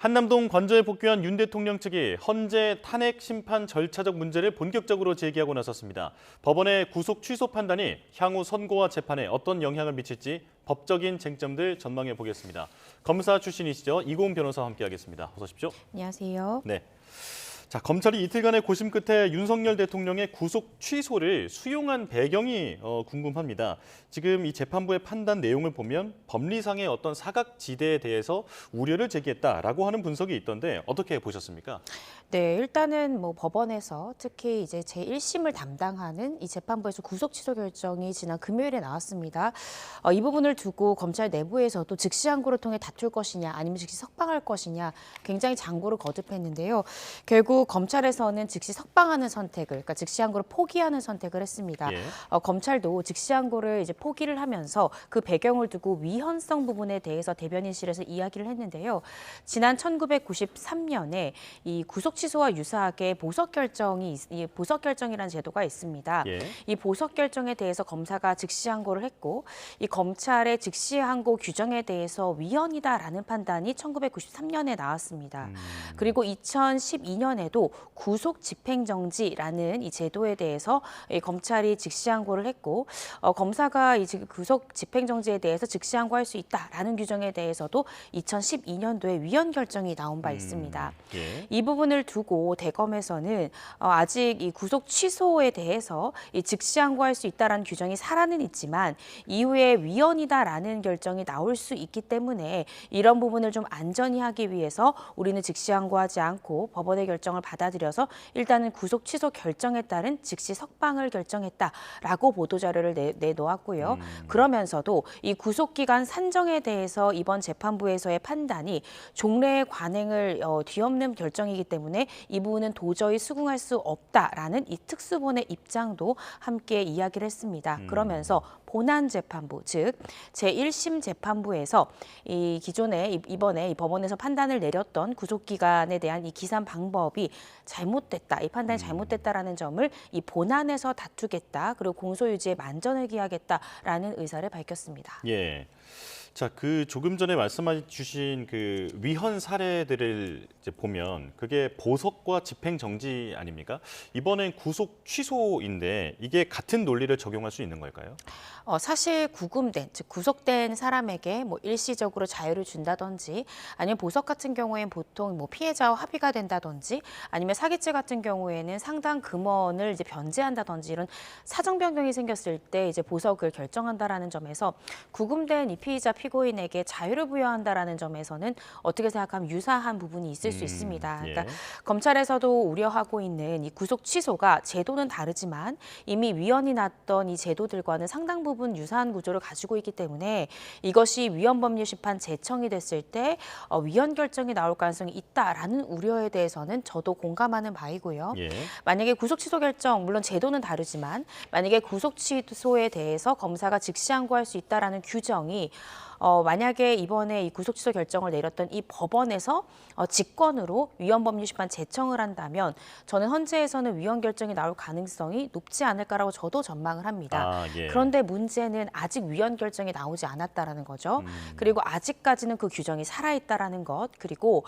한남동 관저에 복귀한 윤 대통령 측이 헌재 탄핵 심판 절차적 문제를 본격적으로 제기하고 나섰습니다. 법원의 구속 취소 판단이 향후 선고와 재판에 어떤 영향을 미칠지 법적인 쟁점들 전망해 보겠습니다. 검사 출신이시죠? 이고은 변호사와 함께하겠습니다. 어서 오십시오. 안녕하세요. 네. 자, 검찰이 이틀간의 고심 끝에 윤석열 대통령의 구속 취소를 수용한 배경이 궁금합니다. 지금 이 재판부의 판단 내용을 보면 법리상의 어떤 사각지대에 대해서 우려를 제기했다라고 하는 분석이 있던데 어떻게 보셨습니까? 네, 일단은 법원에서 특히 이제 제1심을 담당하는 이 재판부에서 구속 취소 결정이 지난 금요일에 나왔습니다. 이 부분을 두고 검찰 내부에서도 즉시 항고를 통해 다툴 것이냐 아니면 즉시 석방할 것이냐 굉장히 장고를 거듭했는데요. 결국 검찰에서는 즉시 석방하는 선택을, 그러니까 즉시 항고를 포기하는 선택을 했습니다. 예. 검찰도 즉시 항고를 이제 포기를 하면서 그 배경을 두고 위헌성 부분에 대해서 대변인실에서 이야기를 했는데요. 지난 1993년에 이 구속 취소와 유사하게 보석 결정이라는 제도가 있습니다. 예. 이 보석 결정에 대해서 검사가 즉시 항고를 했고, 이 검찰의 즉시 항고 규정에 대해서 위헌이다라는 판단이 1993년에 나왔습니다. 그리고 2012년에도 구속 집행정지라는 이 제도에 대해서 이 검찰이 즉시 항고를 했고, 검사가 이 구속 집행정지에 대해서 즉시 항고할 수 있다라는 규정에 대해서도 2012년도에 위헌 결정이 나온 바 있습니다. 예. 이 부분을 두고 대검에서는 아직 이 구속 취소에 대해서 이 즉시 항고할 수 있다라는 규정이 살아는 있지만 이후에 위헌이다라는 결정이 나올 수 있기 때문에 이런 부분을 좀 안전히 하기 위해서 우리는 즉시 항고하지 않고 법원의 결정을 받아들여서 일단은 구속 취소 결정에 따른 즉시 석방을 결정했다라고 보도자료를 내놓았고요. 그러면서도 이 구속기간 산정에 대해서 이번 재판부에서의 판단이 종래의 관행을 뒤엎는 결정이기 때문에 이 부분은 도저히 수긍할 수 없다라는 이 특수본의 입장도 함께 이야기를 했습니다. 그러면서 본안재판부, 즉 제1심 재판부에서 이 기존에 이번에 이 법원에서 판단을 내렸던 구속기간에 대한 이 기산 방법이 잘못됐다, 이 판단이 잘못됐다라는 점을 이 본안에서 다투겠다, 그리고 공소유지에 만전을 기하겠다라는 의사를 밝혔습니다. 예. 자, 그 조금 전에 말씀해 주신 그 위헌 사례들을 이제 보면 그게 보석과 집행 정지 아닙니까? 이번엔 구속 취소인데 이게 같은 논리를 적용할 수 있는 걸까요? 사실 구금된, 즉 구속된 사람에게 일시적으로 자유를 준다든지 아니면 보석 같은 경우에는 보통 피해자와 합의가 된다든지 아니면 사기죄 같은 경우에는 상당 금원을 이제 변제한다든지 이런 사정 변경이 생겼을 때 이제 보석을 결정한다라는 점에서 구금된 이 피의자 피고인에게 자유를 부여한다라는 점에서는 어떻게 생각하면 유사한 부분이 있을 수 있습니다. 예. 그러니까 검찰에서도 우려하고 있는 이 구속 취소가 제도는 다르지만 이미 위헌이 났던 이 제도들과는 상당 부분 유사한 구조를 가지고 있기 때문에 이것이 위헌법률심판 제청이 됐을 때 위헌 결정이 나올 가능성이 있다라는 우려에 대해서는 저도 공감하는 바이고요. 예. 만약에 구속 취소 결정, 물론 제도는 다르지만 만약에 구속 취소에 대해서 검사가 즉시 항고할 수 있다라는 규정이 만약에 이번에 이 구속 취소 결정을 내렸던 이 법원에서 직권으로 위헌법률심판 제청을 한다면 저는 헌재에서는 위헌 결정이 나올 가능성이 높지 않을까라고 저도 전망을 합니다. 예. 그런데 문제는 아직 위헌 결정이 나오지 않았다라는 거죠. 그리고 아직까지는 그 규정이 살아있다라는 것, 그리고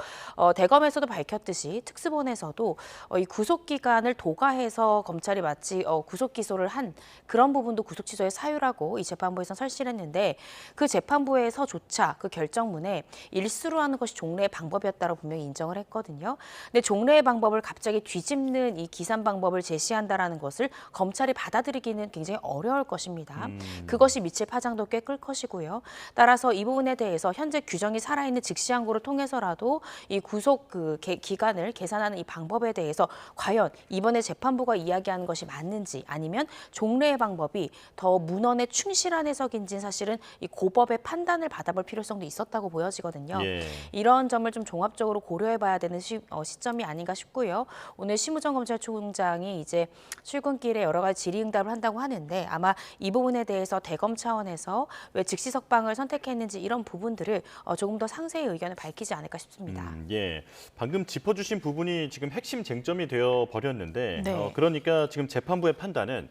대검에서도 밝혔듯이 특수본에서도 이 구속 기간을 도가해서 검찰이 마치 구속 기소를 한 그런 부분도 구속 취소의 사유라고 이 재판부에서 설실했는데 그 재판부에서조차 그 결정문에 일수로 하는 것이 종래의 방법이었다고 분명히 인정을 했거든요. 근데 종래의 방법을 갑자기 뒤집는 이 기산 방법을 제시한다라는 것을 검찰이 받아들이기는 굉장히 어려울 것입니다. 그것이 미칠 파장도 꽤 클 것이고요. 따라서 이 부분에 대해서 현재 규정이 살아있는 즉시 항고를 통해서라도 이 구속 기간을 계산하는 이 방법에 대해서 과연 이번에 재판부가 이야기하는 것이 맞는지 아니면 종래의 방법이 더 문헌에 충실한 해석인지는 사실은 이 고법의 판단을 받아볼 필요성도 있었다고 보여지거든요. 예. 이런 점을 좀 종합적으로 고려해봐야 되는 시점이 아닌가 싶고요. 오늘 심우정 검찰총장이 이제 출근길에 여러 가지 질의응답을 한다고 하는데 아마 이 부분에 대해서 대검 차원에서 왜 즉시 석방을 선택했는지 이런 부분들을 조금 더 상세히 의견을 밝히지 않을까 싶습니다. 예, 방금 짚어주신 부분이 지금 핵심 쟁점이 되어 버렸는데, 네. 그러니까 지금 재판부의 판단은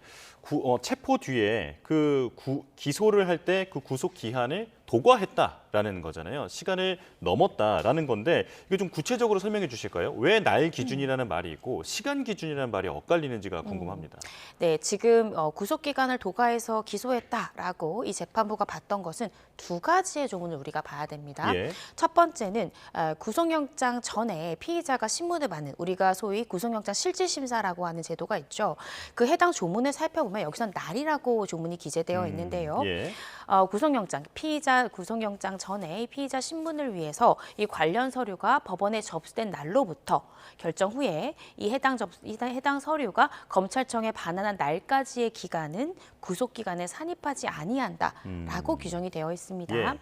체포 뒤에 기소를 할 때 그 구속 기한을 도과했다. 넘었다라는 거잖아요. 시간을 넘었다라는 건데 이거 좀 구체적으로 설명해 주실까요? 왜 날 기준이라는 말이 있고 시간 기준이라는 말이 엇갈리는지가 궁금합니다. 네, 지금 구속기간을 도가해서 기소했다라고 이 재판부가 봤던 것은 두 가지의 조문을 우리가 봐야 됩니다. 예. 첫 번째는 구속영장 전에 피의자가 신문을 받는 우리가 소위 구속영장 실질심사라고 하는 제도가 있죠. 그 해당 조문을 살펴보면 여기선 날이라고 조문이 기재되어 있는데요. 예. 구속영장, 피의자 구속영장 전에 피의자 신문을 위해서 이 관련 서류가 법원에 접수된 날로부터 결정 후에 이 해당 서류가 검찰청에 반환한 날까지의 기간은 구속기간에 산입하지 아니한다라고 규정이 되어 있습니다. 예.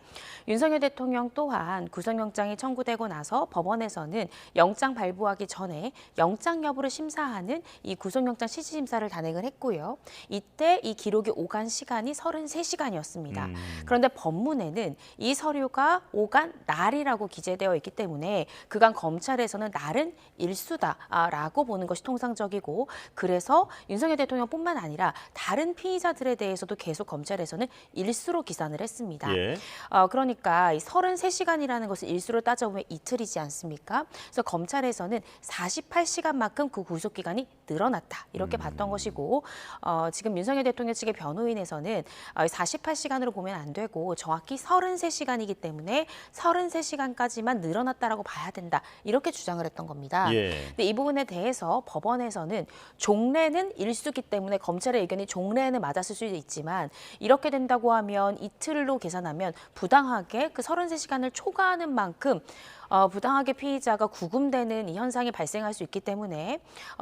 윤석열 대통령 또한 구속영장이 청구되고 나서 법원에서는 영장 발부하기 전에 영장 여부를 심사하는 이 구속영장 실질심사를 단행을 했고요. 이때 이 기록이 오간 시간이 33시간이었습니다. 그런데 법문에는 이 서류가 오간 날이라고 기재되어 있기 때문에 그간 검찰에서는 날은 일수다라고 보는 것이 통상적이고 그래서 윤석열 대통령뿐만 아니라 다른 피의자들에 대해서도 계속 검찰에서는 일수로 기산을 했습니다. 예. 그러니까 이 33시간이라는 것을 일수로 따져보면 이틀이지 않습니까? 그래서 검찰에서는 48시간만큼 그 구속기간이 늘어났다 이렇게 봤던 것이고 지금 윤석열 대통령 측의 변호인에서는 48시간으로 보면 안 되고 정확히 33시간이기 때문에 33시간까지만 늘어났다라고 봐야 된다 이렇게 주장을 했던 겁니다. 예. 근데 이 부분에 대해서 법원에서는 종래는 일수기 때문에 검찰의 의견이 종래에는 맞았을 수도 있지만 이렇게 된다고 하면 이틀로 계산하면 부당하게 그 33시간을 초과하는 만큼 부당하게 피의자가 구금되는 이 현상이 발생할 수 있기 때문에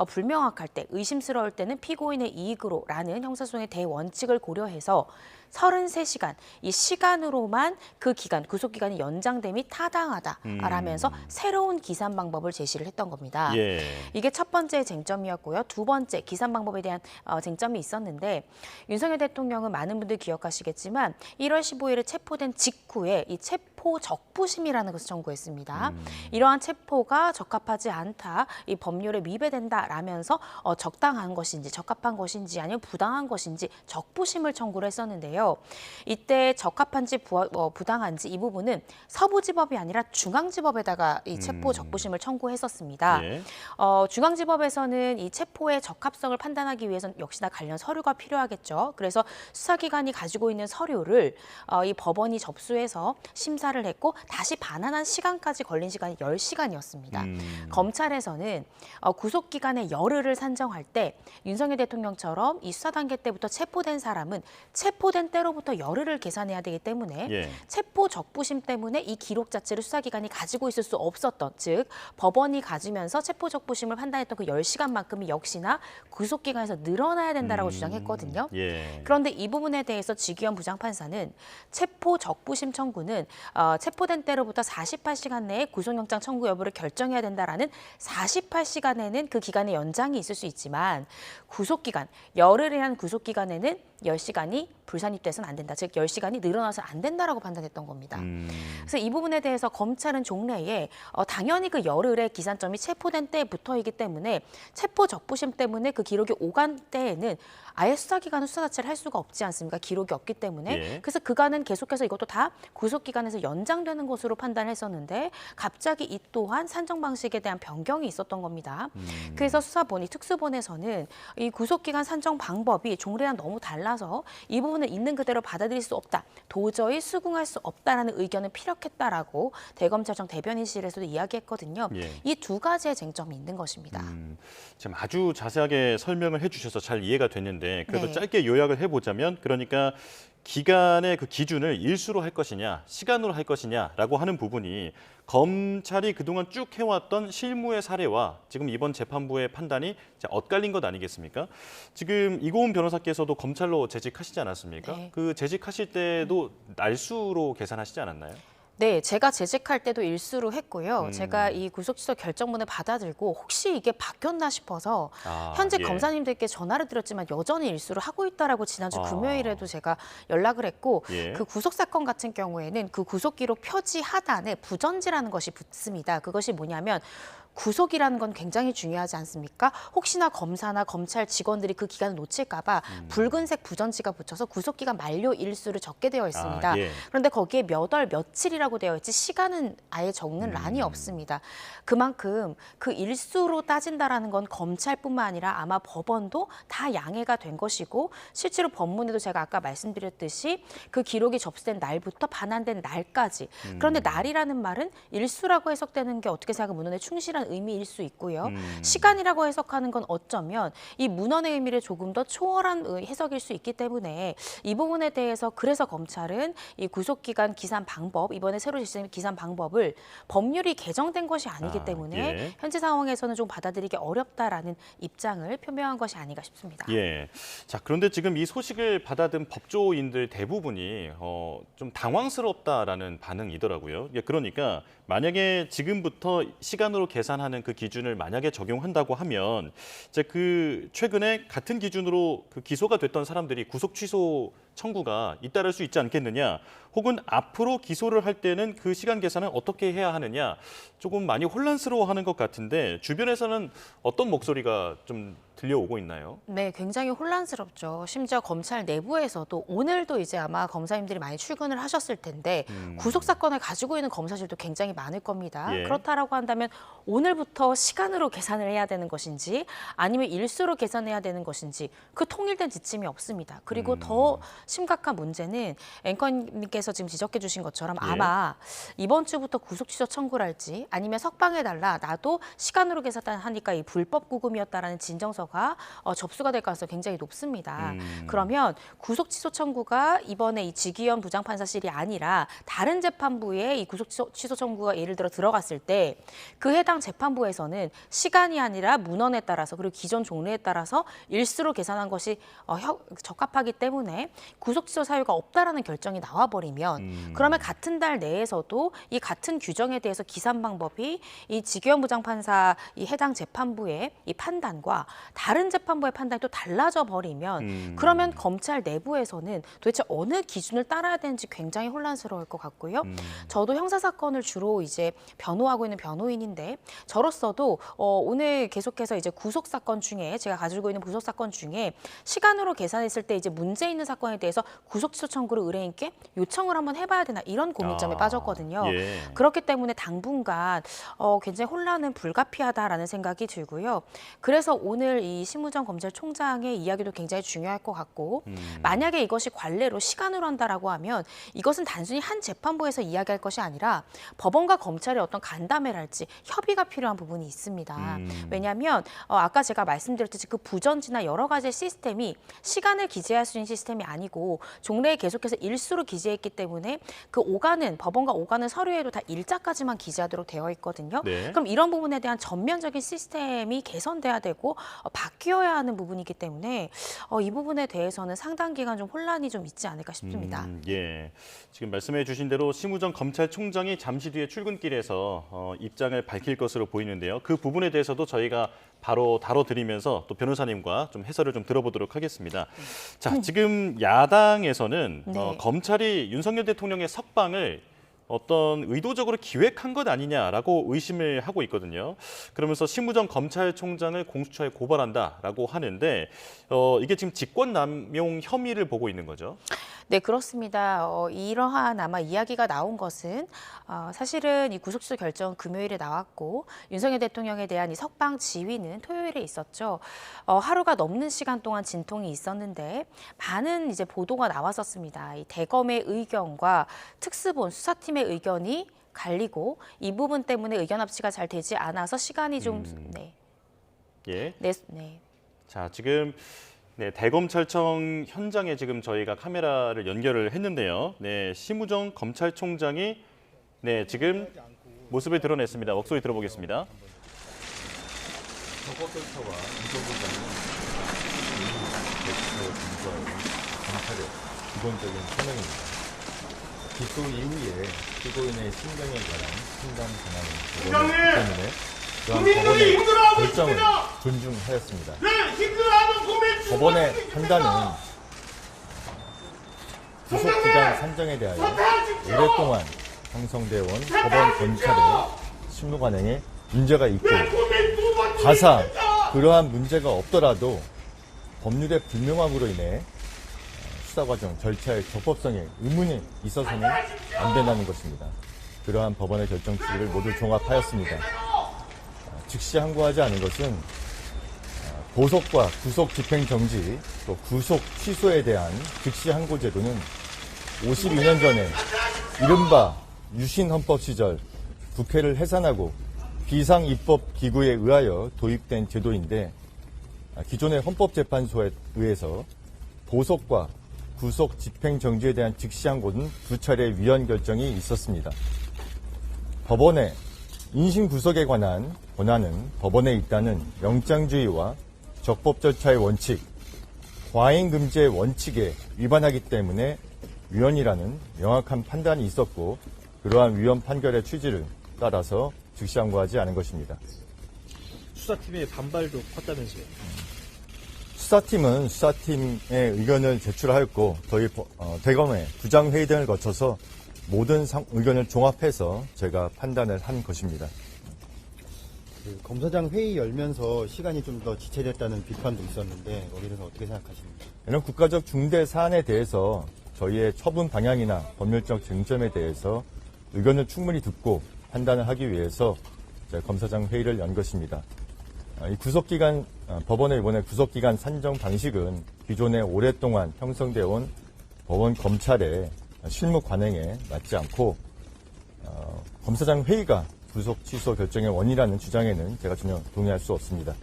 불명확할 때, 의심스러울 때는 피고인의 이익으로라는 형사소송의 대원칙을 고려해서 33시간, 이 시간으로만 그 기간, 구속기간이 연장됨이 타당하다라면서 새로운 기산 방법을 제시를 했던 겁니다. 예. 이게 첫 번째 쟁점이었고요. 두 번째 기산 방법에 대한 쟁점이 있었는데 윤석열 대통령은 많은 분들 기억하시겠지만 1월 15일에 체포된 직후에 이 체포 적부심이라는 것을 청구했습니다. 이러한 체포가 적합하지 않다, 이 법률에 위배된다라면서 적당한 것인지 적합한 것인지 아니면 부당한 것인지 적부심을 청구를 했었는데요. 이때 적합한지 부당한지 이 부분은 서부지법이 아니라 중앙지법에다가 이 체포 적부심을 청구했었습니다. 예. 중앙지법에서는 이 체포의 적합성을 판단하기 위해서는 역시나 관련 서류가 필요하겠죠. 그래서 수사기관이 가지고 있는 서류를 이 법원이 접수해서 심사를 했고 다시 반환한 시간까지 걸린 시간이 10시간이었습니다. 검찰에서는 구속기간의 열흘을 산정할 때 윤석열 대통령처럼 이 수사 단계 때부터 체포된 사람은 체포된 때로부터 열흘을 계산해야 되기 때문에 예. 체포 적부심 때문에 이 기록 자체를 수사기관이 가지고 있을 수 없었던, 즉 법원이 가지면서 체포 적부심을 판단했던 그 10시간만큼이 역시나 구속기간에서 늘어나야 된다라고 주장했거든요. 예. 그런데 이 부분에 대해서 지기현 부장판사는 체포 적부심 청구는 체포된 때로부터 48시간 내에 구속영장 청구 여부를 결정해야 된다라는 48시간에는 그 기간의 연장이 있을 수 있지만 구속기간, 열흘이라는 구속기간에는 10시간이 불산입돼서는 안 된다. 즉 10시간이 늘어나서 안 된다라고 판단했던 겁니다. 그래서 이 부분에 대해서 검찰은 종래에 당연히 그 열흘의 기산점이 체포된 때에 붙어있기 때문에 체포 적부심 때문에 그 기록이 오간 때에는 아예 수사기관은 수사 자체를 할 수가 없지 않습니까? 기록이 없기 때문에. 예. 그래서 그간은 계속해서 이것도 다 구속기간에서 연장되는 것으로 판단했었는데 갑자기 이 또한 산정 방식에 대한 변경이 있었던 겁니다. 그래서 수사본이 특수본에서는 이 구속기간 산정 방법이 종래랑 너무 달라서 이 부분을 있는 그대로 받아들일 수 없다. 도저히 수긍할 수 없다라는 의견을 피력했다라고 대검찰청 대변인실에서도 이야기했거든요. 예. 이 두 가지의 쟁점이 있는 것입니다. 지금 아주 자세하게 설명을 해주셔서 잘 이해가 됐는데 그래도 네. 짧게 요약을 해보자면 그러니까 기간의 그 기준을 일수로 할 것이냐 시간으로 할 것이냐라고 하는 부분이 검찰이 그동안 쭉 해왔던 실무의 사례와 지금 이번 재판부의 판단이 이제 엇갈린 것 아니겠습니까? 지금 이고은 변호사께서도 검찰로 재직하시지 않았습니까? 네. 그 재직하실 때도 날수로 계산하시지 않았나요? 네, 제가 재직할 때도 일수로 했고요. 제가 이 구속취소 결정문을 받아들고 혹시 이게 바뀌었나 싶어서 현재 예. 검사님들께 전화를 드렸지만 여전히 일수를 하고 있다라고 지난주 아. 금요일에도 제가 연락을 했고 예. 그 구속 사건 같은 경우에는 그 구속 기록 표지 하단에 부전지라는 것이 붙습니다. 그것이 뭐냐면 구속이라는 건 굉장히 중요하지 않습니까? 혹시나 검사나 검찰 직원들이 그 기간을 놓칠까 봐 붉은색 부전지가 붙여서 구속기간 만료 일수를 적게 되어 있습니다. 예. 그런데 거기에 몇 월 며칠이라고 되어 있지 시간은 아예 적는 란이 없습니다. 그만큼 그 일수로 따진다라는 건 검찰뿐만 아니라 아마 법원도 다 양해가 된 것이고 실제로 법문에도 제가 아까 말씀드렸듯이 그 기록이 접수된 날부터 반환된 날까지 그런데 날이라는 말은 일수라고 해석되는 게 어떻게 생각하면 문헌에 충실한 의미일 수 있고요. 시간이라고 해석하는 건 어쩌면 이 문헌의 의미를 조금 더 초월한 해석일 수 있기 때문에 이 부분에 대해서 그래서 검찰은 이 구속기간 기산 방법 이번에 새로 제시된 기산 방법을 법률이 개정된 것이 아니기 때문에 예. 현재 상황에서는 좀 받아들이기 어렵다라는 입장을 표명한 것이 아닌가 싶습니다. 예. 자, 그런데 지금 이 소식을 받아든 법조인들 대부분이 좀 당황스럽다라는 반응이더라고요. 예, 그러니까 만약에 지금부터 시간으로 계산하는 그 기준을 만약에 적용한다고 하면 이제 그 최근에 같은 기준으로 그 기소가 됐던 사람들이 구속 취소 청구가 잇따를 수 있지 않겠느냐, 혹은 앞으로 기소를 할 때는 그 시간 계산을 어떻게 해야 하느냐, 조금 많이 혼란스러워하는 것 같은데 주변에서는 어떤 목소리가 좀 들려오고 있나요? 네, 굉장히 혼란스럽죠. 심지어 검찰 내부에서도 오늘도 이제 아마 검사님들이 많이 출근을 하셨을 텐데 구속 사건을 가지고 있는 검사실도 굉장히 많을 겁니다. 예. 그렇다라고 한다면 오늘부터 시간으로 계산을 해야 되는 것인지 아니면 일수로 계산해야 되는 것인지 그 통일된 지침이 없습니다. 그리고 더 심각한 문제는 앵커님께서 지금 지적해 주신 것처럼 예. 아마 이번 주부터 구속 취소 청구를 할지 아니면 석방해달라 나도 시간으로 계산하니까 이 불법 구금이었다라는 진정서가 접수가 될 가능성이 굉장히 높습니다. 그러면 구속 취소 청구가 이번에 이 지기현 부장판사실이 아니라 다른 재판부에 이 구속 취소 청구가 예를 들어 들어갔을 때 그 해당 재판부에서는 시간이 아니라 문헌에 따라서 그리고 기존 종례에 따라서 일수로 계산한 것이 적합하기 때문에 구속 취소 사유가 없다라는 결정이 나와버리면 그러면 같은 달 내에서도 이 같은 규정에 대해서 기산 방법이 이 지기현 부장판사 이 해당 재판부의 이 판단과 다른 재판부의 판단이 또 달라져 버리면 그러면 검찰 내부에서는 도대체 어느 기준을 따라야 되는지 굉장히 혼란스러울 것 같고요. 저도 형사 사건을 주로 이제 변호하고 있는 변호인인데 저로서도 오늘 계속해서 이제 구속 사건 중에 제가 가지고 있는 구속 사건 중에 시간으로 계산했을 때 이제 문제 있는 사건에 대해서 구속 취소 청구를 의뢰인께 요청을 한번 해봐야 되나 이런 고민점에 빠졌거든요. 예. 그렇기 때문에 당분간 굉장히 혼란은 불가피하다라는 생각이 들고요. 그래서 오늘 이 심우정 검찰총장의 이야기도 굉장히 중요할 것 같고 만약에 이것이 관례로 시간으로 한다라고 하면 이것은 단순히 한 재판부에서 이야기할 것이 아니라 법원과 검찰의 어떤 간담회랄지 협의가 필요한 부분이 있습니다. 왜냐하면 아까 제가 말씀드렸듯이 그 부전지나 여러 가지 시스템이 시간을 기재할 수 있는 시스템이 아니고 종래에 계속해서 일수로 기재했기 때문에 그 오가는 법원과 오가는 서류에도 다 일자까지만 기재하도록 되어 있거든요. 네. 그럼 이런 부분에 대한 전면적인 시스템이 개선돼야 되고 바뀌어야 하는 부분이기 때문에 이 부분에 대해서는 상당 기간 좀 혼란이 좀 있지 않을까 싶습니다. 예, 지금 말씀해 주신 대로 심우정 검찰총장이 잠시 뒤에 출근길에서 입장을 밝힐 것으로 보이는데요. 그 부분에 대해서도 저희가 바로 다뤄드리면서 또 변호사님과 좀 해설을 좀 들어보도록 하겠습니다. 자, 지금 야당에서는 네. 검찰이 윤석열 대통령의 석방을 어떤 의도적으로 기획한 것 아니냐라고 의심을 하고 있거든요. 그러면서 심우정 검찰총장을 공수처에 고발한다라고 하는데 이게 지금 직권남용 혐의를 보고 있는 거죠. 네, 그렇습니다. 이러한 아마 이야기가 나온 것은 사실은 이 구속취소 결정 금요일에 나왔고 윤석열 대통령에 대한 이 석방 지휘는 토요일에 있었죠. 하루가 넘는 시간 동안 진통이 있었는데 많은 이제 보도가 나왔었습니다. 이 대검의 의견과 특수본 수사팀의 의견이 갈리고 이 부분 때문에 의견 합치가 잘 되지 않아서 시간이 좀 예. 네. 자, 지금 네, 대검찰청 현장에 지금 저희가 카메라를 연결을 했는데요. 네, 심우정 검찰총장이 네, 지금 모습을 드러냈습니다. 목소리 들어보겠습니다. 헌법절차와 이거보다는 검찰의 기본적인 성명입니다. 기소 이후에 피고인의 신병에 관한 판단 권한을 주어졌기 때문에 또한 법원의 결정을 존중하였습니다. 법원의 판단은 구속기간 산정에 대하여 오랫동안 형성되어 온 법원 검찰의 실무관행에 문제가 있고 가사 그러한 문제가 없더라도 법률의 불명확으로 인해 수사 과정 절차의 적법성에 의문이 있어서는 안 된다는 것입니다. 그러한 법원의 결정 취지를 모두 종합하였습니다. 즉시 항고하지 않은 것은 보석과 구속 집행 정지 또 구속 취소에 대한 즉시 항고 제도는 52년 전에 이른바 유신 헌법 시절 국회를 해산하고 비상 입법 기구에 의하여 도입된 제도인데 기존의 헌법재판소에 의해서 보석과 구속 집행 정지에 대한 즉시 항고는 2차례 위헌 결정이 있었습니다. 법원의 인신 구속에 관한 권한은 법원에 있다는 영장주의와 적법 절차의 원칙, 과잉 금지의 원칙에 위반하기 때문에 위헌이라는 명확한 판단이 있었고 그러한 위헌 판결의 취지를 따라서 즉시 항고하지 않은 것입니다. 수사팀의 반발도 컸다면서요? 수사팀은 수사팀의 의견을 제출하였고 저희 대검의 부장회의 등을 거쳐서 모든 의견을 종합해서 제가 판단을 한 것입니다. 검사장 회의 열면서 시간이 좀 더 지체됐다는 비판도 있었는데 거기에 대해서 어떻게 생각하십니까? 이런 국가적 중대 사안에 대해서 저희의 처분 방향이나 법률적 쟁점에 대해서 의견을 충분히 듣고 판단을 하기 위해서 검사장 회의를 연 것입니다. 이 구속기간, 법원의 이번에 구속기간 산정 방식은 기존에 오랫동안 형성되어 온 법원 검찰의 실무 관행에 맞지 않고 검사장 회의가 구속 취소 결정의 원인이라는 주장에는 제가 전혀 동의할 수 없습니다.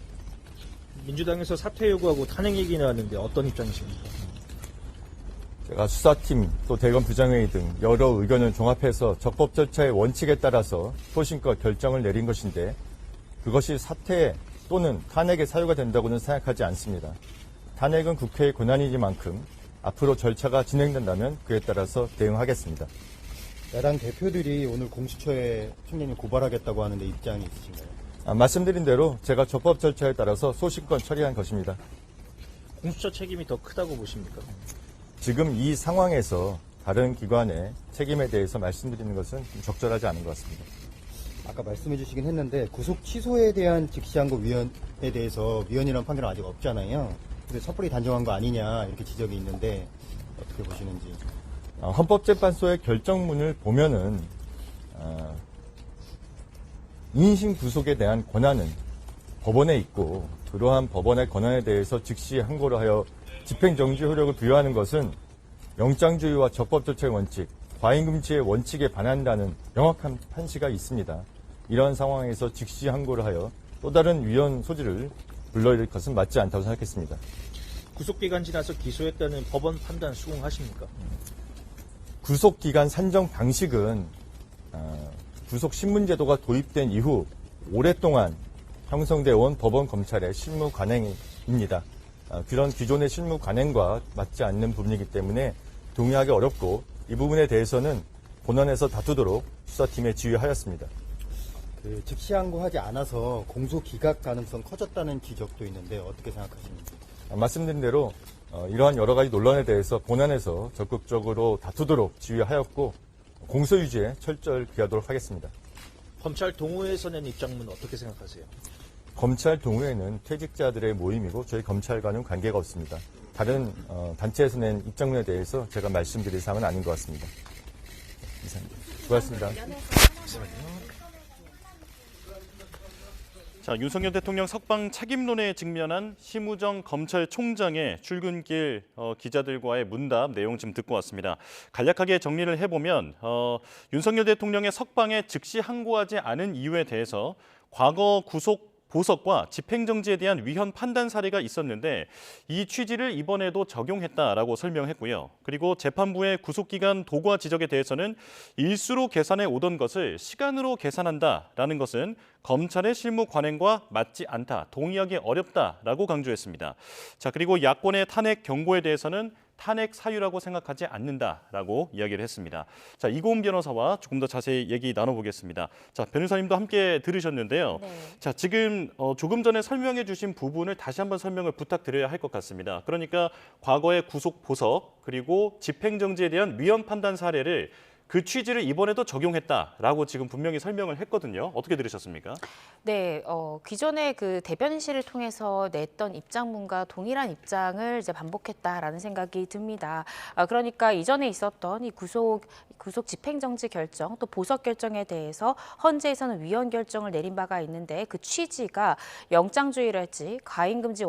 민주당에서 사퇴 요구하고 탄핵 얘기 나왔는데 어떤 입장이십니까? 제가 수사팀 또 대검 부장회의 등 여러 의견을 종합해서 적법 절차의 원칙에 따라서 소신껏 결정을 내린 것인데 그것이 사퇴 또는 탄핵의 사유가 된다고는 생각하지 않습니다. 탄핵은 국회의 권한이니만큼 앞으로 절차가 진행된다면 그에 따라서 대응하겠습니다. 야당 대표들이 오늘 공수처에 총장님 고발하겠다고 하는데 입장이 있으신가요? 말씀드린 대로 제가 적법 절차에 따라서 소신껏 처리한 것입니다. 공수처 책임이 더 크다고 보십니까? 지금 이 상황에서 다른 기관의 책임에 대해서 말씀드리는 것은 좀 적절하지 않은 것 같습니다. 아까 말씀해 주시긴 했는데 구속 취소에 대한 즉시항고 위헌에 대해서 위헌이라는 판결은 아직 없잖아요. 근데 섣불리 단정한 거 아니냐 이렇게 지적이 있는데 어떻게 보시는지. 헌법재판소의 결정문을 보면은 인신 구속에 대한 권한은 법원에 있고 그러한 법원의 권한에 대해서 즉시 항고를 하여 집행정지 효력을 부여하는 것은 영장주의와 적법 절차의 원칙, 과잉금지의 원칙에 반한다는 명확한 판시가 있습니다. 이러한 상황에서 즉시 항고를 하여 또 다른 위헌 소지를 불러일으킬 것은 맞지 않다고 생각했습니다. 구속기간 지나서 기소했다는 법원 판단 수긍하십니까? 구속기간 산정 방식은 구속신문제도가 도입된 이후 오랫동안 형성되어 온 법원 검찰의 실무 관행입니다. 그런 기존의 실무 관행과 맞지 않는 부분이기 때문에 동의하기 어렵고 이 부분에 대해서는 본원에서 다투도록 수사팀에 지휘하였습니다. 즉시항고하지 않아서 공소 기각 가능성 커졌다는 지적도 있는데 어떻게 생각하십니까? 말씀드린 대로 이러한 여러 가지 논란에 대해서 본안에서 적극적으로 다투도록 지휘하였고 공소 유지에 철저히 기하도록 하겠습니다. 검찰 동호회에서 낸 입장문 어떻게 생각하세요? 검찰 동호회는 퇴직자들의 모임이고 저희 검찰과는 관계가 없습니다. 다른 단체에서 낸 입장문에 대해서 제가 말씀드릴 사항은 아닌 것 같습니다. 이상입니다. 수고하셨습니다. 자, 윤석열 대통령 석방 책임론에 직면한 심우정 검찰총장의 출근길 기자들과의 문답 내용 좀 듣고 왔습니다. 간략하게 정리를 해보면 윤석열 대통령의 석방에 즉시 항고하지 않은 이유에 대해서 과거 구속 보석과 집행정지에 대한 위헌 판단 사례가 있었는데 이 취지를 이번에도 적용했다라고 설명했고요. 그리고 재판부의 구속기간 도과 지적에 대해서는 일수로 계산해 오던 것을 시간으로 계산한다라는 것은 검찰의 실무 관행과 맞지 않다, 동의하기 어렵다라고 강조했습니다. 자, 그리고 야권의 탄핵 경고에 대해서는 탄핵 사유라고 생각하지 않는다라고 이야기를 했습니다. 자, 이고은 변호사와 조금 더 자세히 얘기 나눠보겠습니다. 자, 변호사님도 함께 들으셨는데요. 네. 자, 지금 조금 전에 설명해 주신 부분을 다시 한번 설명을 부탁드려야 할 것 같습니다. 그러니까 과거의 구속 보석 그리고 집행정지에 대한 위헌 판단 사례를 그 취지를 이번에도 적용했다라고 지금 분명히 설명을 했거든요. 어떻게 들으셨습니까? 네, 기존의 그 대변인실을 통해서 냈던 입장문과 동일한 입장을 이제 반복했다라는 생각이 듭니다. 그러니까 이전에 있었던 이 구속 집행정지 결정 또 보석 결정에 대해서 헌재에서는 위헌 결정을 내린 바가 있는데 그 취지가 영장주의랄지 가인금지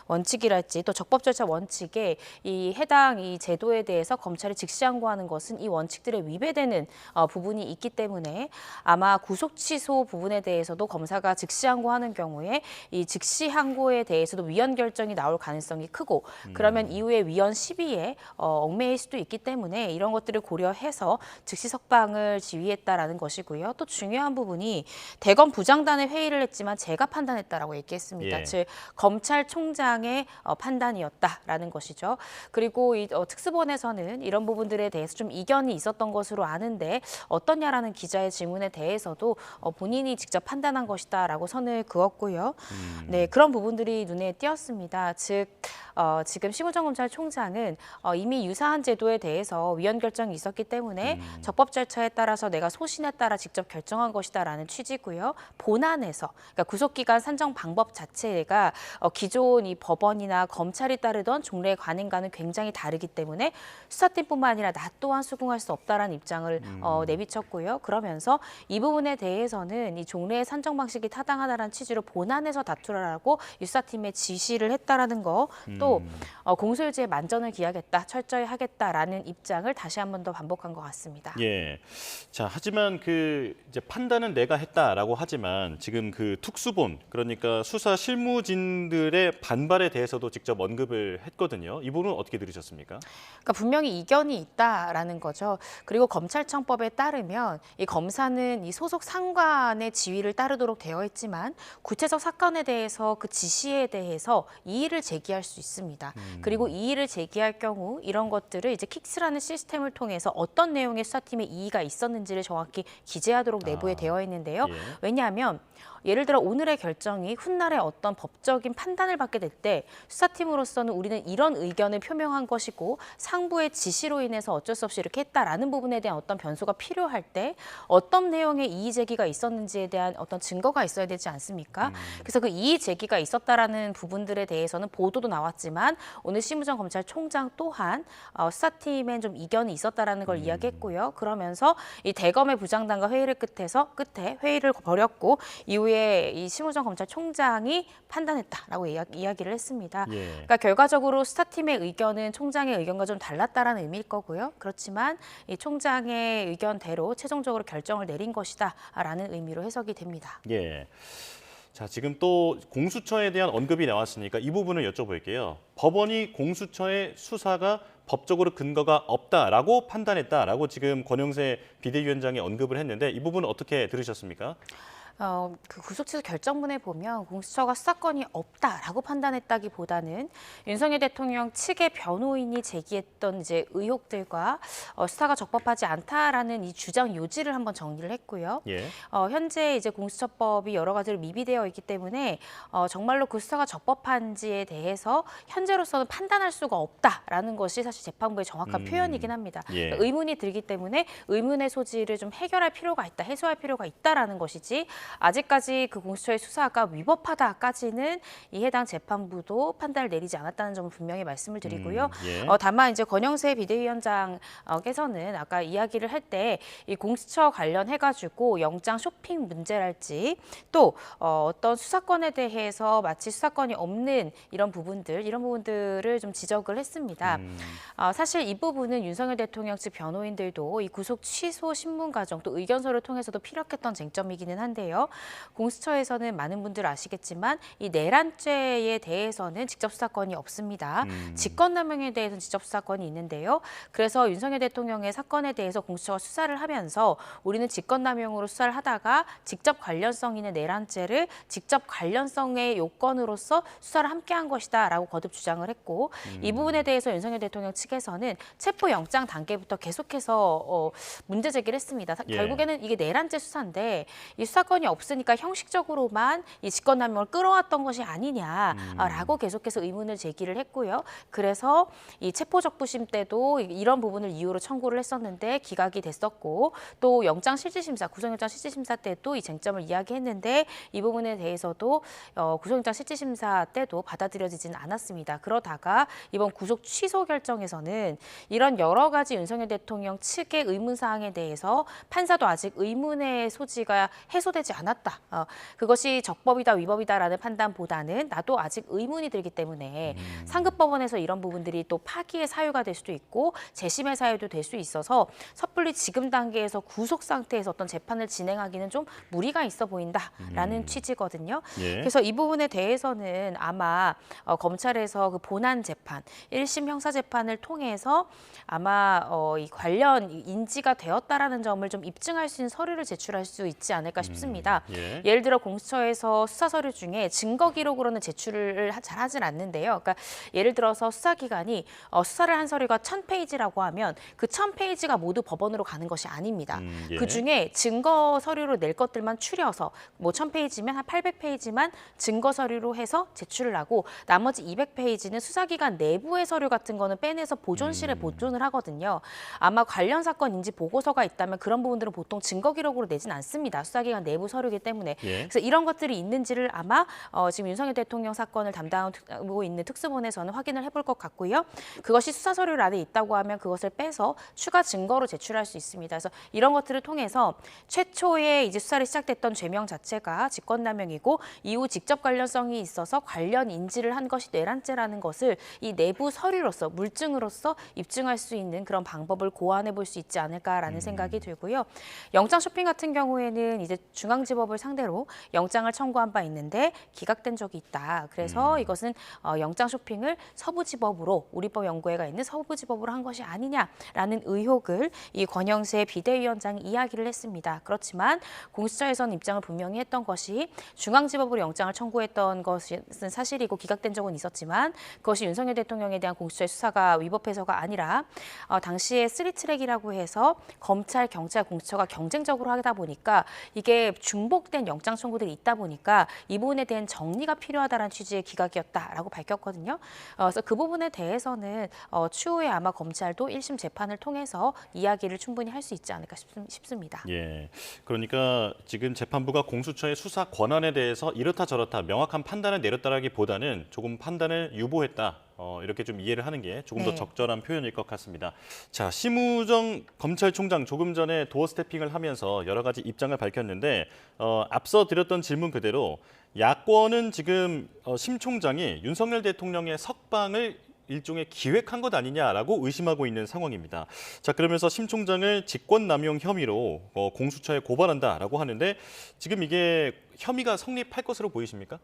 원칙이랄지 또 적법 절차 원칙에 이 해당 이 제도에 대해서 검찰이 즉시 항고하는 것은 이 원칙들에 위배되는 부분이 있기 때문에 아마 구속 취소 부분에 대해서도 검사가 즉시 항고하는 경우에 이 즉시 항고에 대해서도 위헌 결정이 나올 가능성이 크고 그러면 이후에 위헌 시비에 얽매일 수도 있기 때문에 이런 것들을 고려해서 즉시 석방을 지휘했다라는 것이고요. 또 중요한 부분이 대검 부장단의 회의를 했지만 제가 판단했다라고 얘기했습니다. 예. 즉 검찰총장의 판단이었다라는 것이죠. 그리고 이 특수본에서는 이런 부분들에 대해서 좀 이견이 있었던 것으로 아는데 어떠냐라는 기자의 질문에 대해서도 본인이 직접 판단한 것이다라고 선을 그었고요. 네, 그런 부분들이 눈에 띄었습니다. 즉 지금 심우정 검찰총장은 이미 유사한 제도에 대해서 위헌 결정이 있었기 때문에 적법 절차에 따라서 내가 소신에 따라 직접 결정한 것이다라는 취지고요. 본안에서 그러니까 구속기간 산정 방법 자체가 기존 이 법원이나 검찰이 따르던 종래 관행과는 굉장히 다르기 때문에 수사팀뿐만 아니라 나 또한 수긍할 수 없다라는 입장을 내비쳤고요. 그러면서 이 부분에 대해서는 이 종래의 산정 방식이 타당하다라는 취지로 본안에서 다투라라고 수사팀에 지시를 했다라는 거, 또 공소유지에 만전을 기하겠다, 철저히 하겠다라는 입장을 다시 한 번 더 반복한 것 같습니다. 예. 자, 하지만 그 이제 판단은 내가 했다라고 하지만 지금 그 특수본 그러니까 수사 실무진들의 반발에 대해서도 직접 언급을 했거든요. 이 부분은 어떻게 들으셨습니까? 그러니까 분명히 이견이 있다라는 거죠. 그리고 검찰청법에 따르면 이 검사는 이 소속 상관의 지휘를 따르도록 되어 있지만 구체적 사건에 대해서 그 지시에 대해서 이의를 제기할 수 있습니다. 그리고 이의를 제기할 경우 이런 것들을 이제 킥스라는 시스템을 통해서 어떤 내용의 수사팀에 이의가 있었는지를 정확히 기재하도록 내부에 되어 있는데요. 예. 왜냐하면 예를 들어 오늘의 결정이 훗날에 어떤 법적인 판단을 받게 될 때 수사팀으로서는 우리는 이런 의견을 표명한 것이고 상부의 지시로 인해서 어쩔 수 없이 이렇게 했다라는 부분에 대한 어떤 변수가 필요할 때 어떤 내용의 이의 제기가 있었는지에 대한 어떤 증거가 있어야 되지 않습니까? 그래서 그 이의 제기가 있었다라는 부분들에 대해서는 보도도 나왔지만 오늘 심우정 검찰총장 또한 수사팀에 좀 이견이 있었다라는 걸 이야기했고요. 그러면서 이 대검의 부장단과 회의를 끝에 회의를 벌였고 이후에 이 심우정 검찰총장이 판단했다라고 이야기를 했습니다. 예. 그러니까 결과적으로 수사팀의 의견은 총장의 의견과 좀 달랐다라는 의미일 거고요. 그렇지만 이 총장의 의견대로 최종적으로 결정을 내린 것이다라는 의미로 해석이 됩니다. 예. 자, 지금 또 공수처에 대한 언급이 나왔으니까 이 부분을 여쭤볼게요. 법원이 공수처의 수사가 법적으로 근거가 없다라고 판단했다라고 지금 권영세 비대위원장이 언급을 했는데 이 부분은 어떻게 들으셨습니까? 그 구속취소 결정문에 보면 공수처가 수사권이 없다라고 판단했다기보다는 윤석열 대통령 측의 변호인이 제기했던 이제 의혹들과 수사가 적법하지 않다라는 이 주장 요지를 한번 정리를 했고요. 예. 현재 이제 공수처법이 여러 가지로 미비되어 있기 때문에 정말로 그 수사가 적법한지에 대해서 현재로서는 판단할 수가 없다라는 것이 사실 재판부의 정확한 표현이긴 합니다. 예. 그러니까 의문이 들기 때문에 의문의 소지를 좀 해결할 필요가 있다, 해소할 필요가 있다라는 것이지 아직까지 그 공수처의 수사가 위법하다까지는 이 해당 재판부도 판단을 내리지 않았다는 점을 분명히 말씀을 드리고요. 예. 다만 이제 권영세 비대위원장께서는 아까 이야기를 할 때 이 공수처 관련해가지고 영장 쇼핑 문제랄지 또 어떤 수사권에 대해서 마치 수사권이 없는 이런 부분들을 좀 지적을 했습니다. 사실 이 부분은 윤석열 대통령 측 변호인들도 이 구속 취소 신문 과정 또 의견서를 통해서도 피력했던 쟁점이기는 한데요. 공수처에서는 많은 분들 아시겠지만 이 내란죄에 대해서는 직접 수사권이 없습니다. 직권남용에 대해서는 직접 수사권이 있는데요. 그래서 윤석열 대통령의 사건에 대해서 공수처가 수사를 하면서 우리는 직권남용으로 수사를 하다가 직접 관련성 있는 내란죄를 직접 관련성의 요건으로서 수사를 함께한 것이다라고 거듭 주장을 했고 이 부분에 대해서 윤석열 대통령 측에서는 체포영장 단계부터 계속해서 문제 제기를 했습니다. 예. 결국에는 이게 내란죄 수사인데 이 수사권이 없으니까 형식적으로만 이 직권남용을 끌어왔던 것이 아니냐라고 계속해서 의문을 제기를 했고요. 그래서 이 체포적부심 때도 이런 부분을 이유로 청구를 했었는데 기각이 됐었고 또 영장실질심사, 구속영장실질심사 때도 이 쟁점을 이야기했는데 이 부분에 대해서도 구속영장실질심사 때도 받아들여지지는 않았습니다. 그러다가 이번 구속 취소 결정에서는 이런 여러 가지 윤석열 대통령 측의 의문사항에 대해서 판사도 아직 의문의 소지가 해소되지 않았다. 그것이 적법이다 위법이다라는 판단보다는 나도 아직 의문이 들기 때문에 상급법원에서 이런 부분들이 또 파기의 사유가 될 수도 있고 재심의 사유도 될 수 있어서 섣불리 지금 단계에서 구속 상태에서 어떤 재판을 진행하기는 좀 무리가 있어 보인다라는 취지거든요. 예. 그래서 이 부분에 대해서는 아마 검찰에서 그 본안 재판, 1심 형사 재판을 통해서 아마 이 관련 인지가 되었다라는 점을 좀 입증할 수 있는 서류를 제출할 수 있지 않을까 싶습니다. 예. 예를 들어 공수처에서 수사 서류 중에 증거 기록으로는 제출을 잘 하진 않는데요. 그러니까 예를 들어서 수사기관이 수사를 한 서류가 1000페이지라고 하면 그 1000페이지가 모두 법원으로 가는 것이 아닙니다. 예. 그중에 증거 서류로 낼 것들만 추려서 뭐 1000페이지면 한 800페이지만 증거 서류로 해서 제출을 하고 나머지 200페이지는 수사기관 내부의 서류 같은 거는 빼내서 보존실에 보존을 하거든요. 아마 관련 사건 인지 보고서가 있다면 그런 부분들은 보통 증거 기록으로 내진 않습니다. 수사기관 내부 서류이기 때문에. 예. 그래서 이런 것들이 있는지를 아마 지금 윤석열 대통령 사건을 담당하고 있는 특수본에서는 확인을 해볼 것 같고요. 그것이 수사 서류 안에 있다고 하면 그것을 빼서 추가 증거로 제출할 수 있습니다. 그래서 이런 것들을 통해서 최초에 이제 수사를 시작됐던 죄명 자체가 직권남용이고 이후 직접 관련성이 있어서 관련 인지를 한 것이 내란죄라는 것을 이 내부 서류로서 물증으로서 입증할 수 있는 그런 방법을 고안해 볼 수 있지 않을까라는 생각이 들고요. 영장 쇼핑 같은 경우에는 이제 중앙지법을 상대로 영장을 청구한 바 있는데 기각된 적이 있다. 그래서 이것은 영장 쇼핑을 서부지법으로 우리법 연구회가 있는 서부지법으로 한 것이 아니냐라는 의혹을 이 권영세 비대위원장이 이야기를 했습니다. 그렇지만 공수처에서는 입장을 분명히 했던 것이 중앙지법으로 영장을 청구했던 것은 사실이고 기각된 적은 있었지만 그것이 윤석열 대통령에 대한 공수처의 수사가 위법해서가 아니라 당시에 쓰리트랙이라고 해서 검찰, 경찰, 공수처가 경쟁적으로 하다 보니까 이게 중복된 영장 청구들이 있다 보니까 이 부분에 대한 정리가 필요하다는 취지의 기각이었다라고 밝혔거든요. 그래서 그 부분에 대해서는 추후에 아마 검찰도 1심 재판을 통해서 이야기를 충분히 할 수 있지 않을까 싶습니다. 예. 그러니까 지금 재판부가 공수처의 수사 권한에 대해서 이렇다 저렇다 명확한 판단을 내렸다라기보다는 조금 판단을 유보했다. 이렇게 좀 이해를 하는 게 조금 더 네. 적절한 표현일 것 같습니다. 자, 심우정 검찰총장 조금 전에 도어 스태핑을 하면서 여러 가지 입장을 밝혔는데 앞서 드렸던 질문 그대로 야권은 지금 심 총장이 윤석열 대통령의 석방을 일종의 기획한 것 아니냐라고 의심하고 있는 상황입니다. 자, 그러면서 심 총장을 직권남용 혐의로 공수처에 고발한다라고 하는데 지금 이게 혐의가 성립할 것으로 보이십니까?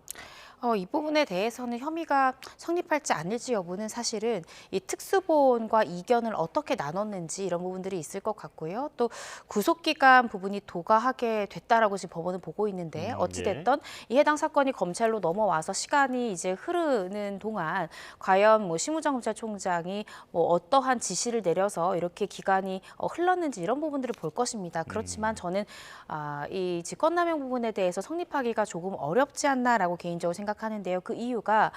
이 부분에 대해서는 혐의가 성립할지 않을지 여부는 사실은 이 특수본과 이견을 어떻게 나눴는지 이런 부분들이 있을 것 같고요. 또 구속기간 부분이 도가하게 됐다라고 지금 법원은 보고 있는데 어찌됐든 이 해당 사건이 검찰로 넘어와서 시간이 이제 흐르는 동안 과연 뭐 심우정 검찰총장이 뭐 어떠한 지시를 내려서 이렇게 기간이 흘렀는지 이런 부분들을 볼 것입니다. 그렇지만 저는 이 직권남용 부분에 대해서 성립하기가 조금 어렵지 않나라고 개인적으로 생각하는데요. 그 이유가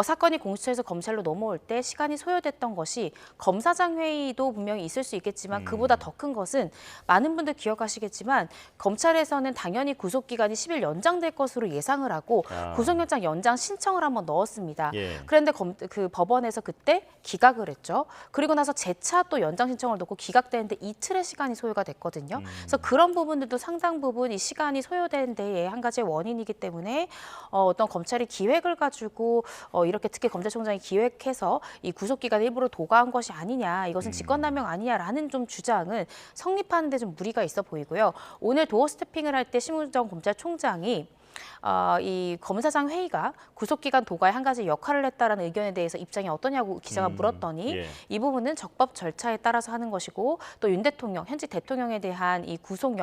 사건이 공수처에서 검찰로 넘어올 때 시간이 소요됐던 것이 검사장 회의도 분명히 있을 수 있겠지만 그보다 더 큰 것은 많은 분들 기억하시겠지만 검찰에서는 당연히 구속기간이 10일 연장될 것으로 예상을 하고 구속영장 연장 신청을 한번 넣었습니다. 예. 그런데 그 법원에서 그때 기각을 했죠. 그리고 나서 재차 또 연장 신청을 넣고 기각되는데 이틀의 시간이 소요가 됐거든요. 그래서 그런 부분들도 상당 부분 이 시간이 소요된 데에 한 가지의 원인이기 때문에 어떤 검찰이 기획을 가지고 이렇게 특히 검찰총장이 기획해서 이 구속기간을 일부러 도과한 것이 아니냐, 이것은 직권남용 아니냐라는 좀 주장은 성립하는 데 좀 무리가 있어 보이고요. 오늘 도어 스태핑을 할 때 심우정 검찰총장이 이 검사장 회의가 구속기간 도과에 한 가지 역할을 했다라는 의견에 대해서 입장이 어떠냐고 기자가 물었더니 예. 이 부분은 적법 절차에 따라서 하는 것이고 또 윤 대통령, 현직 대통령에 대한 이 구속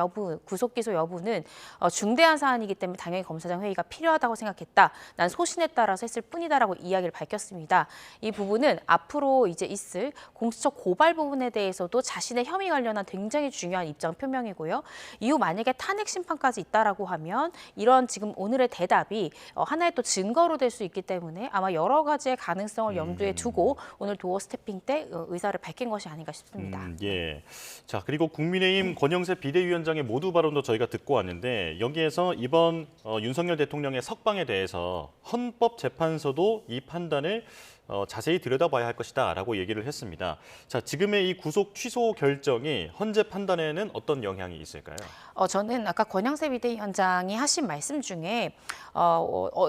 기소 여부는 중대한 사안이기 때문에 당연히 검사장 회의가 필요하다고 생각했다. 난 소신에 따라서 했을 뿐이다라고 이야기를 밝혔습니다. 이 부분은 앞으로 이제 있을 공수처 고발 부분에 대해서도 자신의 혐의 관련한 굉장히 중요한 입장 표명이고요. 이후 만약에 탄핵 심판까지 있다라고 하면 이런 지금 오늘의 대답이 하나의 또 증거로 될 수 있기 때문에 아마 여러 가지의 가능성을 염두에 두고 오늘 도어 스태핑 때 의사를 밝힌 것이 아닌가 싶습니다. 예. 자, 그리고 국민의힘 권영세 비대위원장의 모두 발언도 저희가 듣고 왔는데 여기에서 이번 윤석열 대통령의 석방에 대해서 헌법재판소도 이 판단을 자세히 들여다봐야 할 것이다라고 얘기를 했습니다. 자, 지금의 이 구속 취소 결정이 헌재 판단에는 어떤 영향이 있을까요? 저는 아까 권영세 비대위원장이 하신 말씀 중에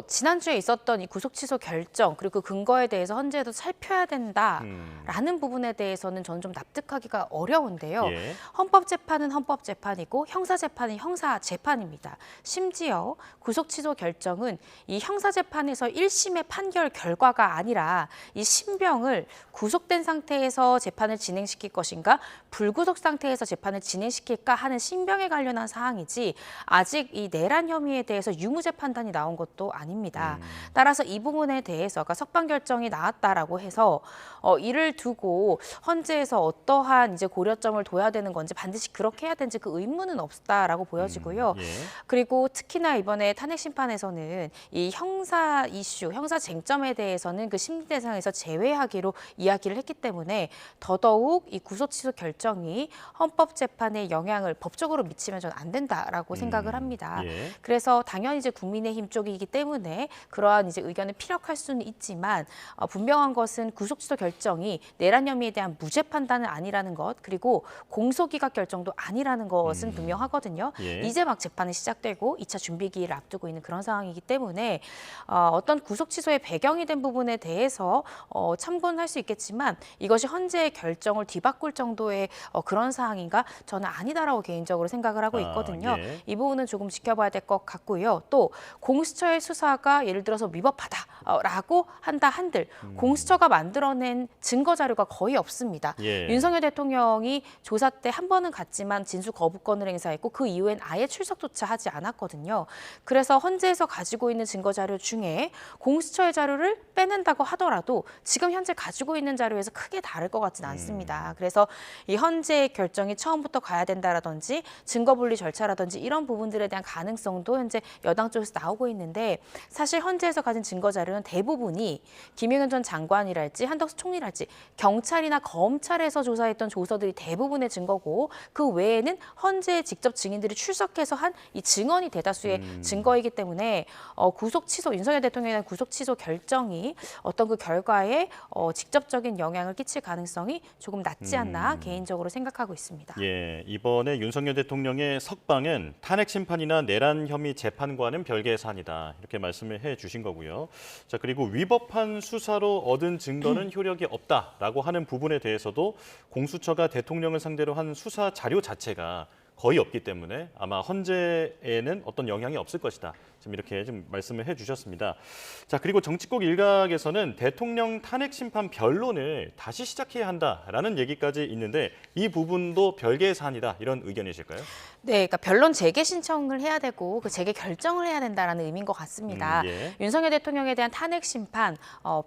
지난주에 있었던 이 구속 취소 결정 그리고 그 근거에 대해서 헌재에도 살펴야 된다라는 부분에 대해서는 저는 좀 납득하기가 어려운데요. 예. 헌법재판은 헌법재판이고 형사재판은 형사재판입니다. 심지어 구속 취소 결정은 이 형사재판에서 1심의 판결 결과가 아니라 이 신병을 구속된 상태에서 재판을 진행시킬 것인가 불구속 상태에서 재판을 진행시킬까 하는 신병에 관련한 사항이지 아직 이 내란 혐의에 대해서 유무죄 판단이 나온 것도 아닙니다. 따라서 이 부분에 대해서 아까 석방 결정이 나왔다라고 해서 이를 두고 헌재에서 어떠한 이제 고려점을 둬야 되는 건지 반드시 그렇게 해야 되는지 그 의무는 없다라고 보여지고요. 예. 그리고 특히나 이번에 탄핵 심판에서는 이 형사 이슈, 형사 쟁점에 대해서는 그 심리 대상에서 제외하기로 이야기를 했기 때문에 더더욱 이 구속 취소 결정이 헌법재판에 영향을 법적으로 미치면 저는 안 된다라고 생각을 합니다. 예. 그래서 당연히 이제 국민의힘 쪽이기 때문에 그러한 이제 의견을 피력할 수는 있지만 분명한 것은 구속 취소 결정이 내란 혐의에 대한 무죄 판단은 아니라는 것 그리고 공소기각 결정도 아니라는 것은 분명하거든요. 예. 이제 막 재판이 시작되고 2차 준비기일을 앞두고 있는 그런 상황이기 때문에 어떤 구속 취소의 배경이 된 부분에 대해서 참고는 할 수 있겠지만 이것이 헌재의 결정을 뒤바꿀 정도의 그런 사항인가 저는 아니다라고 개인적으로 생각을 하고 있거든요. 예. 이 부분은 조금 지켜봐야 될 것 같고요. 또 공수처의 수사가 예를 들어서 위법하다라고 한다 한들 공수처가 만들어낸 증거 자료가 거의 없습니다. 예. 윤석열 대통령이 조사 때 한 번은 갔지만 진술 거부권을 행사했고 그 이후엔 아예 출석조차 하지 않았거든요. 그래서 헌재에서 가지고 있는 증거 자료 중에 공수처의 자료를 빼낸다고 하더라도 지금 현재 가지고 있는 자료에서 크게 다를 것 같지는 않습니다. 그래서 이 헌재의 결정이 처음부터 가야 된다라든지 증거분리 절차라든지 이런 부분들에 대한 가능성도 현재 여당 쪽에서 나오고 있는데 사실 헌재에서 가진 증거 자료는 대부분이 김영현 전 장관이랄지 한덕수 총리랄지 경찰이나 검찰에서 조사했던 조서들이 대부분의 증거고 그 외에는 헌재에 직접 증인들이 출석해서 한 이 증언이 대다수의 증거이기 때문에 구속 취소 윤석열 대통령에 대한 구속 취소 결정이 어떤 그 결과에 직접적인 영향을 끼칠 가능성이 조금 낮지 않나 개인적으로 생각하고 있습니다. 예, 이번에 윤석열 대통령의 석방은 탄핵 심판이나 내란 혐의 재판과는 별개의 사안이다. 이렇게 말씀을 해 주신 거고요. 자, 그리고 위법한 수사로 얻은 증거는 효력이 없다라고 하는 부분에 대해서도 공수처가 대통령을 상대로 한 수사 자료 자체가 거의 없기 때문에 아마 헌재에는 어떤 영향이 없을 것이다. 지금 이렇게 좀 말씀을 해주셨습니다. 자, 그리고 정치권 일각에서는 대통령 탄핵 심판 변론을 다시 시작해야 한다라는 얘기까지 있는데 이 부분도 별개의 사안이다 이런 의견이실까요? 네, 그러니까 변론 재개 신청을 해야 되고 그 재개 결정을 해야 된다라는 의미인 것 같습니다. 예. 윤석열 대통령에 대한 탄핵 심판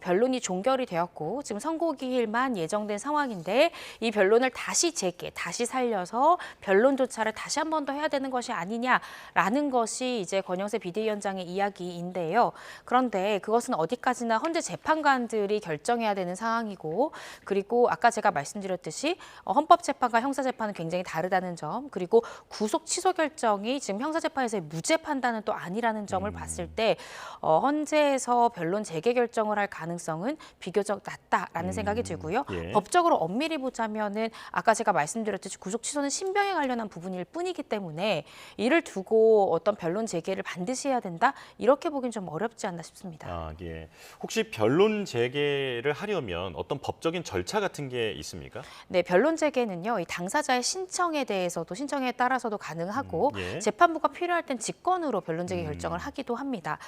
변론이 종결이 되었고 지금 선고기일만 예정된 상황인데 이 변론을 다시 재개, 다시 살려서 변론조차를 다시 한 번 더 해야 되는 것이 아니냐라는 것이 이제 권영세 비대위원장의 이야기인데요. 그런데 그것은 어디까지나 헌재 재판관들이 결정해야 되는 상황이고 그리고 아까 제가 말씀드렸듯이 헌법재판과 형사재판은 굉장히 다르다는 점 그리고 구속 취소 결정이 지금 형사재판에서의 무죄 판단은 또 아니라는 점을 봤을 때 헌재에서 변론 재개 결정을 할 가능성은 비교적 낮다라는 생각이 들고요. 예. 법적으로 엄밀히 보자면은 아까 제가 말씀드렸듯이 구속 취소는 신병에 관련한 부분일 뿐이기 때문에 이를 두고 어떤 변론 재개를 반드시 해야 해야 된다. 이렇게 보긴 좀 어렵지 않나 싶습니다. 아, 예. 혹시 변론 재개를 하려면 어떤 법적인 절차 같은 게 있습니까? 네, 변론 재개는요. 이 당사자의 신청에 대해서도 신청에 따라서도 가능하고 예. 재판부가 필요할 땐 직권으로 변론 재개 결정을 하기도 합니다.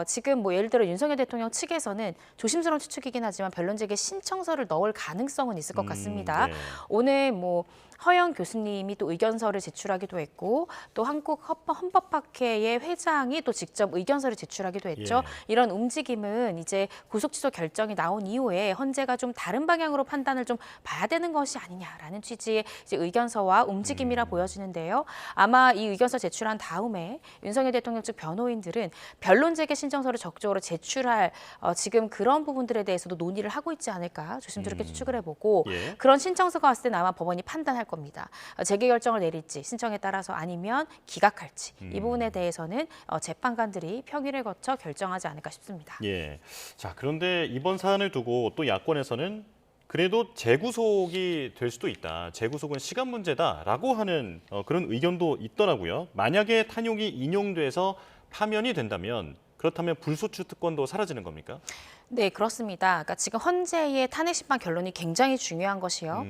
지금 뭐 예를 들어 윤석열 대통령 측에서는 조심스러운 추측이긴 하지만 변론 재개 신청서를 넣을 가능성은 있을 것 같습니다. 네. 오늘 뭐 허영 교수님이 또 의견서를 제출하기도 했고 또 한국 헌법학회의 회장이 또 직접 의견서를 제출하기도 했죠. 예. 이런 움직임은 이제 구속 취소 결정이 나온 이후에 헌재가 좀 다른 방향으로 판단을 좀 봐야 되는 것이 아니냐라는 취지의 이제 의견서와 움직임이라 보여지는데요. 아마 이 의견서 제출한 다음에 윤석열 대통령 측 변호인들은 변론 재개 신청서를 적극적으로 제출할 지금 그런 부분들에 대해서도 논의를 하고 있지 않을까 조심스럽게 추측을 해보고 예. 그런 신청서가 왔을 때 아마 법원이 판단할 겁니다. 재개 결정을 내릴지 신청에 따라서 아니면 기각할지 이 부분에 대해서는 재판관들이 평일을 거쳐 결정하지 않을까 싶습니다. 예. 자, 그런데 이번 사안을 두고 또 야권에서는 그래도 재구속이 될 수도 있다. 재구속은 시간 문제다라고 하는 그런 의견도 있더라고요. 만약에 탄용이 인용돼서 파면이 된다면 그렇다면 불소추 특권도 사라지는 겁니까? 네, 그렇습니다. 그러니까 지금 헌재의 탄핵 심판 결론이 굉장히 중요한 것이요.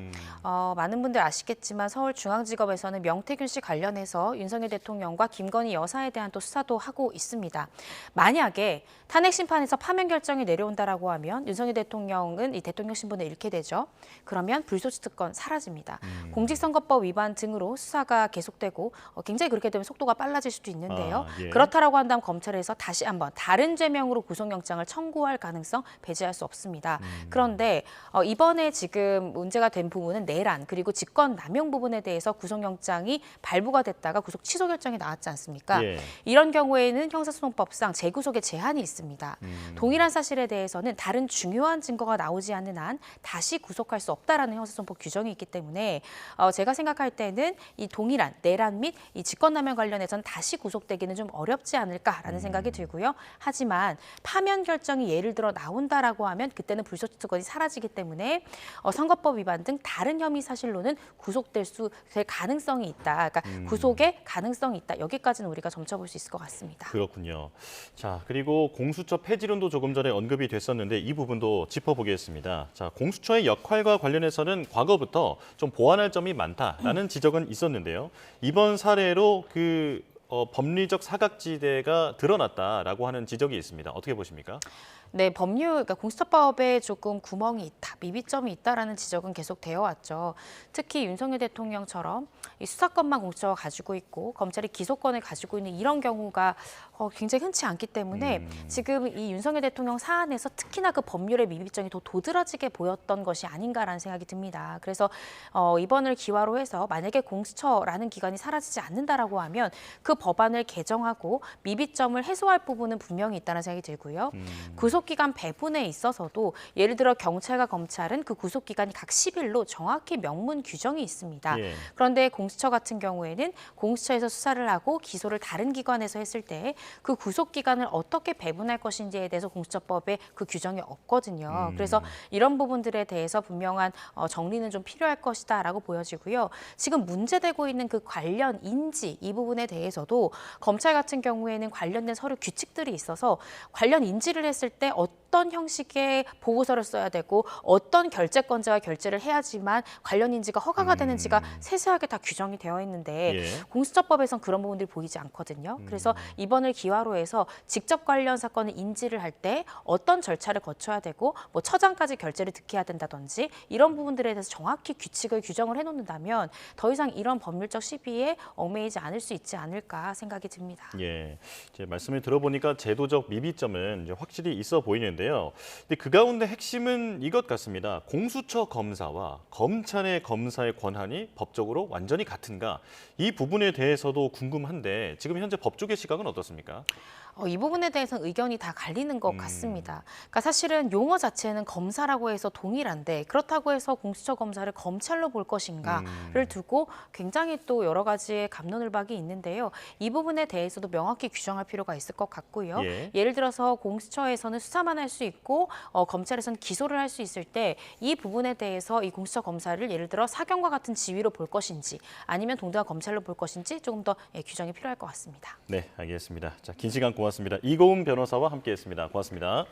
많은 분들 아시겠지만 서울중앙지검에서는 명태균 씨 관련해서 윤석열 대통령과 김건희 여사에 대한 또 수사도 하고 있습니다. 만약에 탄핵 심판에서 파면 결정이 내려온다라고 하면 윤석열 대통령은 이 대통령 신분을 잃게 되죠. 그러면 불소추 특권 사라집니다. 공직선거법 위반 등으로 수사가 계속되고 굉장히 그렇게 되면 속도가 빨라질 수도 있는데요. 아, 예. 그렇다라고 한다면 검찰에서 다시 한번 다른 죄명으로 구속영장을 청구할 가능성 배제할 수 없습니다. 그런데 이번에 지금 문제가 된 부분은 내란 그리고 직권 남용 부분에 대해서 구속영장이 발부가 됐다가 구속 취소 결정이 나왔지 않습니까? 예. 이런 경우에는 형사소송법상 재구속에 제한이 있습니다. 동일한 사실에 대해서는 다른 중요한 증거가 나오지 않는 한 다시 구속할 수 없다라는 형사소송법 규정이 있기 때문에 제가 생각할 때는 이 동일한 내란 및 이 직권남용 관련해서는 다시 구속되기는 좀 어렵지 않을까라는 생각이 들고요. 하지만 파면 결정이 예를 들어 나온다라고 하면 그때는 불소추 특권이 사라지기 때문에 선거법 위반 등 다른 혐의 사실로는 구속될 가능성이 있다. 그러니까 구속의 가능성이 있다. 여기까지는 우리가 점쳐볼 수 있을 것 같습니다. 그렇군요. 자, 그리고 공수처 폐지론도 조금 전에 언급이 됐었는데 이 부분도 짚어보겠습니다. 자, 공수처의 역할과 관련해서는 과거부터 좀 보완할 점이 많다라는 지적은 있었는데요. 이번 사례로 그 법리적 사각지대가 드러났다라고 하는 지적이 있습니다. 어떻게 보십니까? 네, 그러니까 공수처법에 조금 구멍이 있다, 미비점이 있다라는 지적은 계속 되어 왔죠. 특히 윤석열 대통령처럼 이 수사권만 공수처가 가지고 있고 검찰이 기소권을 가지고 있는 이런 경우가 굉장히 흔치 않기 때문에 지금 이 윤석열 대통령 사안에서 특히나 그 법률의 미비점이 더 도드라지게 보였던 것이 아닌가라는 생각이 듭니다. 그래서 이번을 기화로 해서 만약에 공수처라는 기관이 사라지지 않는다라고 하면 그 법안을 개정하고 미비점을 해소할 부분은 분명히 있다는 생각이 들고요. 구속기간 배분에 있어서도 예를 들어 경찰과 검찰은 그 구속기간이 각 10일로 정확히 명문 규정이 있습니다. 예. 그런데 공수처 같은 경우에는 공수처에서 수사를 하고 기소를 다른 기관에서 했을 때 그 구속기간을 어떻게 배분할 것인지에 대해서 공수처법에 그 규정이 없거든요. 그래서 이런 부분들에 대해서 분명한 정리는 좀 필요할 것이다라고 보여지고요. 지금 문제되고 있는 그 관련 인지 이 부분에 대해서도 검찰 같은 경우에는 관련된 서류 규칙들이 있어서 관련 인지를 했을 때 어떤 형식의 보고서를 써야 되고 어떤 결재권자가 결재를 해야지만 관련 인지가 허가가 되는지가 세세하게 다 규정이 되어 있는데 예. 공수처법에선 그런 부분들이 보이지 않거든요. 그래서 이번을 기화로 해서 직접 관련 사건을 인지를 할 때 어떤 절차를 거쳐야 되고 뭐 처장까지 결재를 득해야 된다든지 이런 부분들에 대해서 정확히 규칙을 규정을 해놓는다면 더 이상 이런 법률적 시비에 얽매이지 않을 수 있지 않을까 생각이 듭니다. 예, 이제 말씀을 들어보니까 제도적 미비점은 이제 확실히 있어 보이는데요. 근데 그 가운데 핵심은 이것 같습니다. 공수처 검사와 검찰의 검사의 권한이 법적으로 완전히 같은가? 이 부분에 대해서도 궁금한데 지금 현재 법조계 시각은 어떻습니까? 이 부분에 대해서는 의견이 다 갈리는 것 같습니다. 그러니까 사실은 용어 자체는 검사라고 해서 동일한데 그렇다고 해서 공수처 검사를 검찰로 볼 것인가를 두고 굉장히 또 여러 가지의 갑론을박이 있는데요. 이 부분에 대해서도 명확히 규정할 필요가 있을 것 같고요. 예. 예를 들어서 공수처에서는 수사만 할 할 수 있고 검찰에서는 기소를 할 수 있을 때 이 부분에 대해서 이 공수처 검사를 예를 들어 사경과 같은 지위로 볼 것인지 아니면 동등한 검찰로 볼 것인지 조금 더 규정이 필요할 것 같습니다. 네, 알겠습니다. 자, 긴 시간 고맙습니다. 이고은 변호사와 함께했습니다. 고맙습니다.